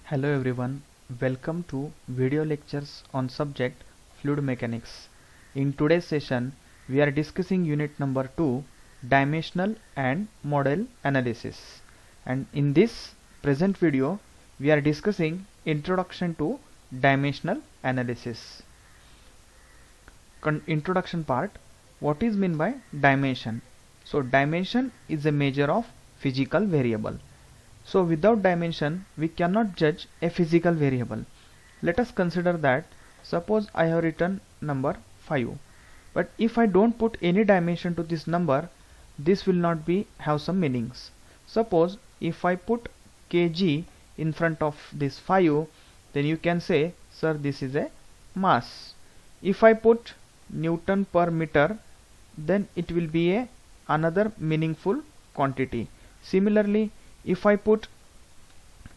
Hello everyone, welcome to video lectures on subject fluid mechanics. In today's session, we are discussing unit number 2, dimensional and model analysis. And in this present video, we are discussing introduction to dimensional analysis. Introduction part, what is meant by dimension? So dimension is a measure of physical variable. So without dimension, we cannot judge a physical variable. Let us consider that suppose I have written number 5, but if I don't put any dimension to this number, this will not be have some meanings. Suppose if I put kg in front of this 5, then you can say, sir, this is a mass. If I put Newton per meter, then it will be a another meaningful quantity. Similarly, if I put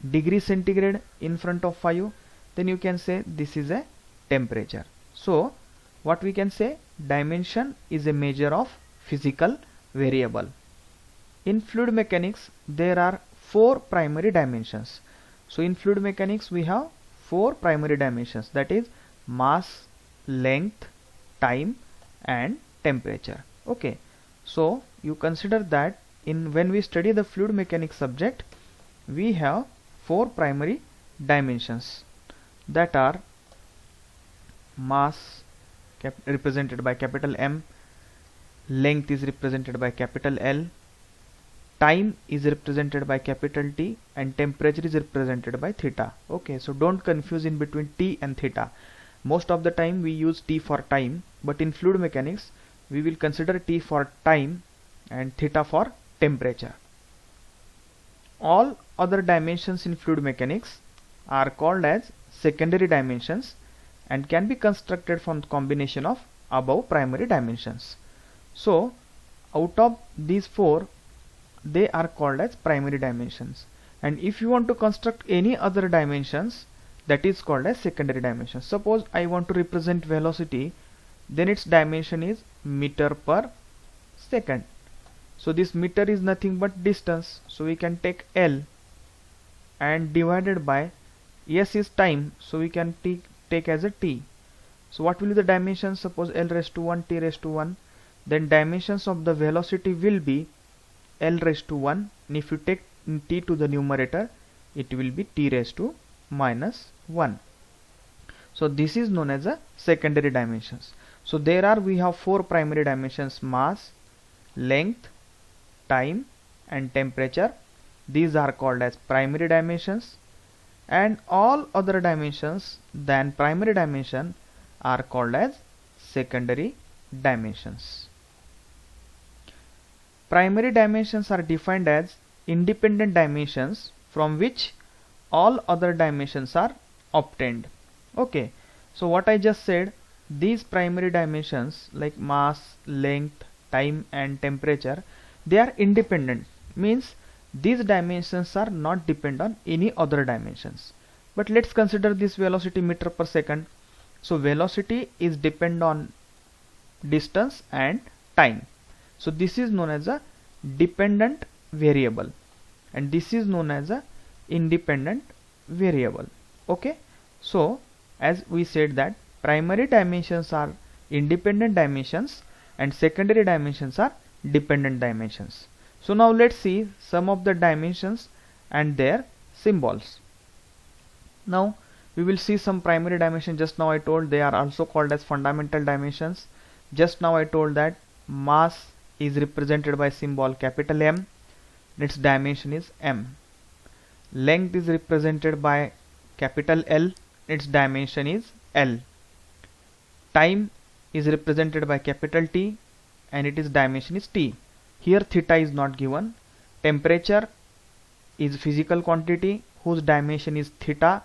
degree centigrade in front of 5, then you can say this is a temperature. So what we can say, dimension is a measure of physical variable. In fluid mechanics there are 4 primary dimensions. So in fluid mechanics we have 4 primary dimensions, that is mass, length, time and temperature. Okay, so you consider that when we study the fluid mechanics subject, we have 4 primary dimensions, that are mass represented by capital M, length is represented by capital L, time is represented by capital T and temperature is represented by theta. Okay, so don't confuse in between T and theta. Most of the time we use T for time, but in fluid mechanics we will consider T for time and theta for temperature. All other dimensions in fluid mechanics are called as secondary dimensions and can be constructed from the combination of above primary dimensions. So out of these 4, they are called as primary dimensions, and if you want to construct any other dimensions, that is called as secondary dimensions. Suppose I want to represent velocity, then its dimension is meter per second. So this meter is nothing but distance, so we can take L and divided by S is time, so we can take as a T. So what will be the dimensions? Suppose L raised to 1, T raised to 1, then dimensions of the velocity will be L raised to 1, and if you take T to the numerator, it will be T raised to minus 1. So this is known as a secondary dimensions. So we have 4 primary dimensions: mass, length, time and temperature. These are called as primary dimensions, and all other dimensions than primary dimension are called as secondary dimensions. Primary dimensions are defined as independent dimensions from which all other dimensions are obtained. Okay, so what I just said, these primary dimensions like mass, length, time and temperature, they are independent, means these dimensions are not dependent on any other dimensions. But let's consider this velocity meter per second. So velocity is dependent on distance and time. So this is known as a dependent variable and this is known as a independent variable. Okay, so as we said that primary dimensions are independent dimensions and secondary dimensions are dependent dimensions. So now let's see some of the dimensions and their symbols. Now we will see some primary dimensions. Just now I told they are also called as fundamental dimensions. Just now I told that mass is represented by symbol capital M, its dimension is M. Length is represented by capital L, its dimension is L. Time is represented by capital T and its dimension is T. Here theta is not given. Temperature is physical quantity whose dimension is theta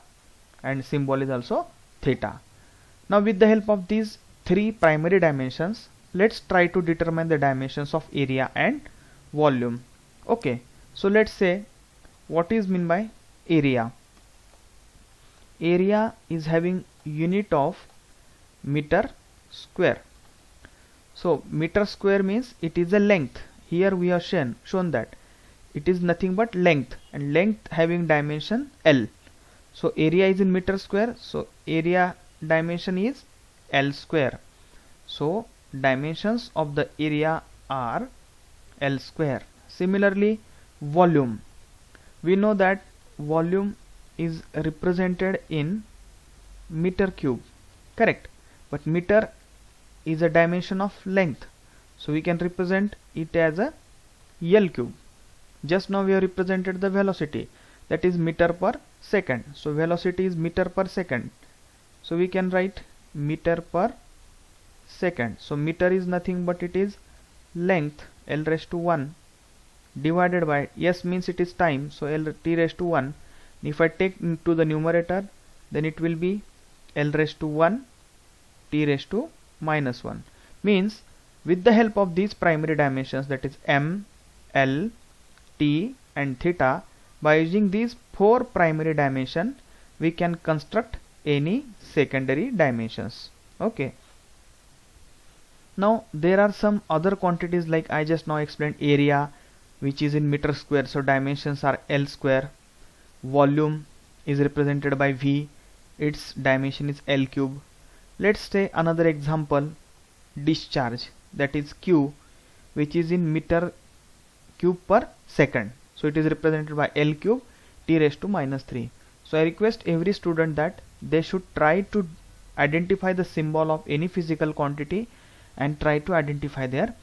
and symbol is also theta. Now with the help of these 3 primary dimensions, let's try to determine the dimensions of area and volume. Okay, so let's say what is meant by area. Area is having unit of meter square. So meter square means it is a length. Here we have shown that it is nothing but length, and length having dimension L. So area is in meter square, so area dimension is L square. So dimensions of the area are L square. Similarly, volume. We know that volume is represented in meter cube, correct? But meter is a dimension of length, so we can represent it as a L cube. Just now we have represented the velocity, that is meter per second. So velocity is meter per second, so we can write meter per second. So meter is nothing but it is length L raised to 1 divided by S means it is time, so L t raised to 1. If I take into the numerator, then it will be L raised to 1 t raised to minus 1. Means with the help of these primary dimensions, that is m, L, t and theta, by using these 4 primary dimension, we can construct any secondary dimensions. Okay. Now there are some other quantities, like I just now explained area, which is in meter square, so dimensions are L square. Volume is represented by V, its dimension is L cube. Let's take another example, discharge, that is Q, which is in meter cube per second, so it is represented by L cube t raised to minus 3. So I request every student that they should try to identify the symbol of any physical quantity and try to identify their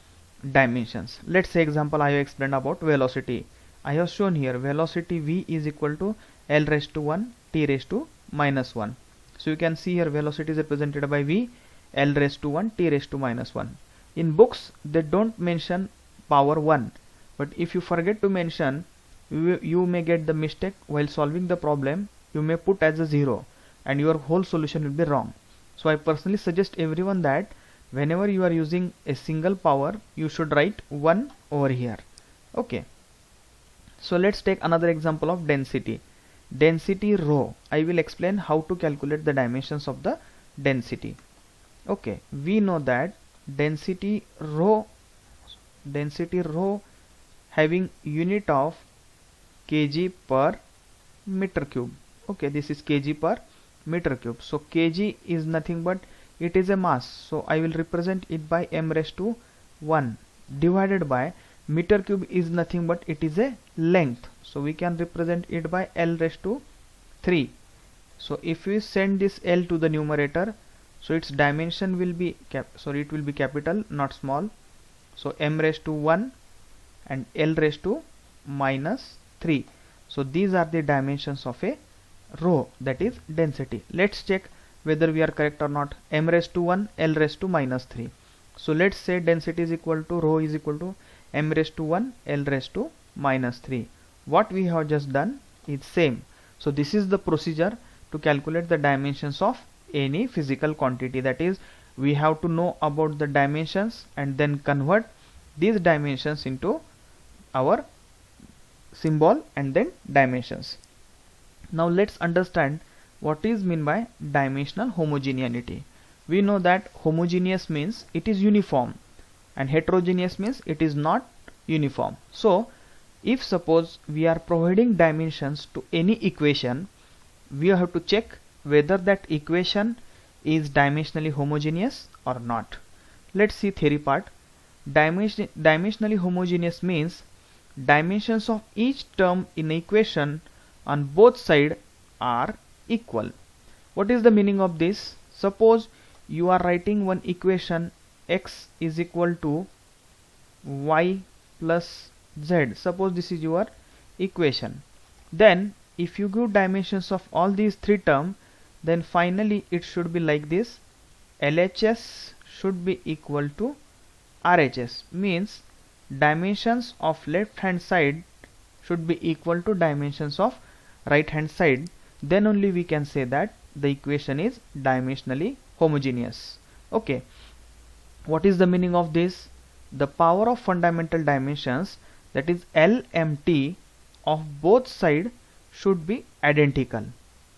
dimensions. Let's say example I have explained about velocity. I have shown here velocity V is equal to L raised to 1 t raised to minus 1. So you can see here velocity is represented by V, L raised to 1 t raised to minus 1. In books they don't mention power 1, but if you forget to mention, you may get the mistake while solving the problem. You may put as a 0 and your whole solution will be wrong. So I personally suggest everyone that whenever you are using a single power, you should write 1 over here. Okay. So let's take another example of density. Density rho. I will explain how to calculate the dimensions of the density. Okay, we know that density rho having unit of kg per meter cube. Okay, this is kg per meter cube. So kg is nothing but it is a mass, so I will represent it by m raised to 1 divided by meter cube is nothing but it is a length, so we can represent it by L raised to 3. So if we send this L to the numerator, so its dimension will be it will be capital, not small. So m raised to 1 and L raised to minus 3. So these are the dimensions of a rho, that is density. Let's check whether we are correct or not. M raised to 1, L raised to minus 3. So let's say density is equal to rho is equal to m raised to 1, L raised to minus 3. What we have just done is same. So this is the procedure to calculate the dimensions of any physical quantity. That is, we have to know about the dimensions and then convert these dimensions into our symbol and then dimensions. Now let's understand what is meant by dimensional homogeneity. We know that homogeneous means it is uniform and heterogeneous means it is not uniform. So if suppose we are providing dimensions to any equation, we have to check whether that equation is dimensionally homogeneous or not. Let's see theory part. Dimensionally homogeneous means dimensions of each term in the equation on both sides are equal. What is the meaning of this? Suppose you are writing one equation, x is equal to y plus z. Suppose this is your equation. Then if you give dimensions of all these three terms, then finally it should be like this. LHS should be equal to RHS, means dimensions of left hand side should be equal to dimensions of right hand side. Then only we can say that the equation is dimensionally homogeneous. Okay, what is the meaning of this? The power of fundamental dimensions, that is LMT, of both sides should be identical.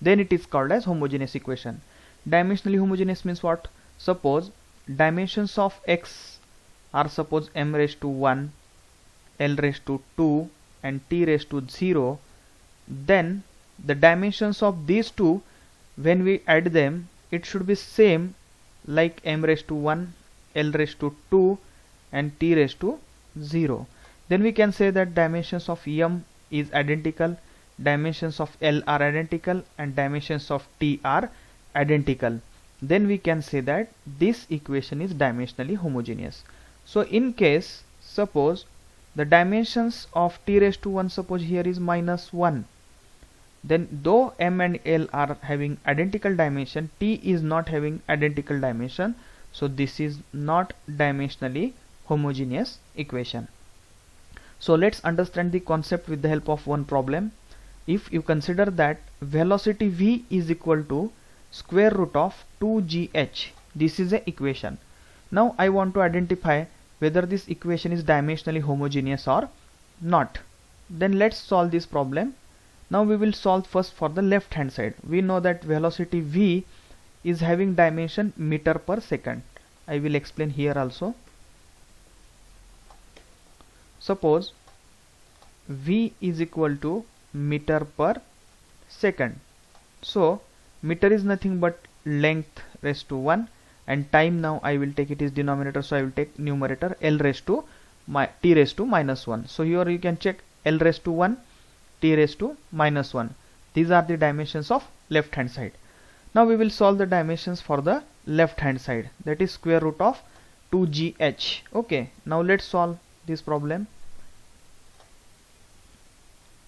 Then it is called as homogeneous equation. Dimensionally homogeneous means what? Suppose dimensions of x are suppose m raised to 1, L raised to 2 and t raised to 0, then the dimensions of these two, when we add them, it should be same like m raised to 1, l raised to 2 and t raised to 0. Then we can say that dimensions of m is identical, dimensions of l are identical, and dimensions of t are identical. Then we can say that this equation is dimensionally homogeneous. So in case, suppose the dimensions of t raised to 1, suppose here is -1, then though m and l are having identical dimension, t is not having identical dimension, so this is not dimensionally homogeneous equation. So let's understand the concept with the help of one problem. If you consider that velocity v is equal to square root of 2gh, this is a equation. Now I want to identify whether this equation is dimensionally homogeneous or not. Then let's solve this problem. Now we will solve first for the left hand side. We know that velocity v is having dimension meter per second. I will explain here also. Suppose v is equal to meter per second. So meter is nothing but length raised to 1, and time, now I will take it is denominator, so I will take numerator l raised to t raised to -1. So here you can check l raised to 1, t raised to -1. These are the dimensions of left hand side. Now we will solve the dimensions for the left hand side, that is square root of 2gh. Okay, now let's solve this problem.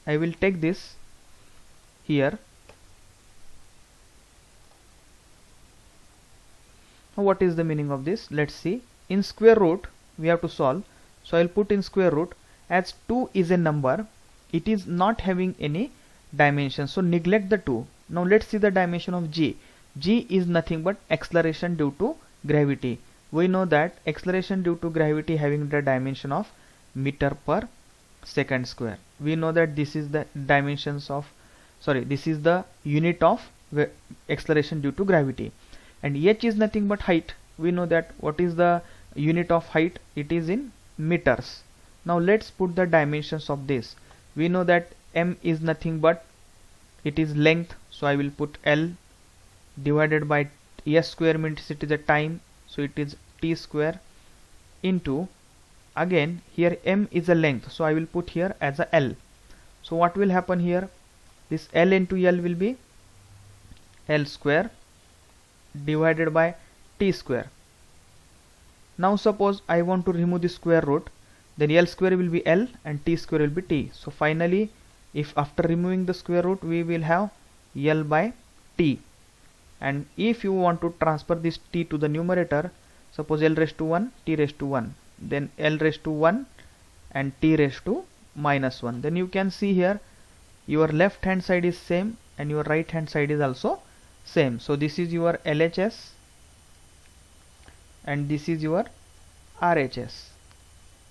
I will take this here. Now what is the meaning of this? Let's see. In square root we have to solve, so I will put in square root. As 2 is a number, it is not having any dimension, so neglect the 2. Now let's see the dimension of g. G is nothing but acceleration due to gravity. We know that acceleration due to gravity having the dimension of meter per second square. We know that this is the dimensions of, this is the unit of acceleration due to gravity. And h is nothing but height. We know that what is the unit of height? It is in meters. Now let's put the dimensions of this. We know that m is nothing but it is length, so I will put l divided by s square, means it is a time, so it is t square, into, again here m is a length, so I will put here as a l. So what will happen here? This l into l will be l square divided by t square. Now suppose I want to remove the square root, then l square will be l and t square will be t. So finally, if after removing the square root, we will have l by t. And if you want to transfer this t to the numerator, suppose l raised to 1, t raised to 1, then l raised to 1 and t raised to -1. Then you can see here your left hand side is same and your right hand side is also same. So this is your LHS and this is your RHS.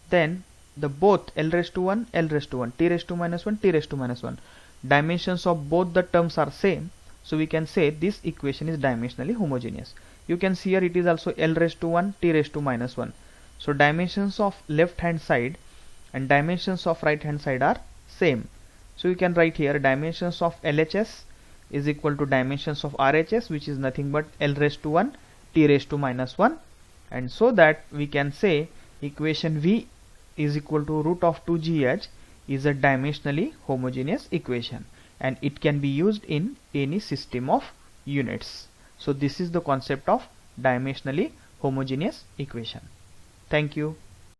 Then the both l raised to 1, l raised to 1, t raised to -1, t raised to -1, dimensions of both the terms are same. So we can say this equation is dimensionally homogeneous. You can see here it is also l raised to 1, t raised to -1. So dimensions of left hand side and dimensions of right hand side are same. So you can write here dimensions of LHS is equal to dimensions of RHS, which is nothing but l raised to 1, t raised to -1. And so that we can say equation V is equal to root of 2gh is a dimensionally homogeneous equation, and it can be used in any system of units. So this is the concept of dimensionally homogeneous equation. Thank you.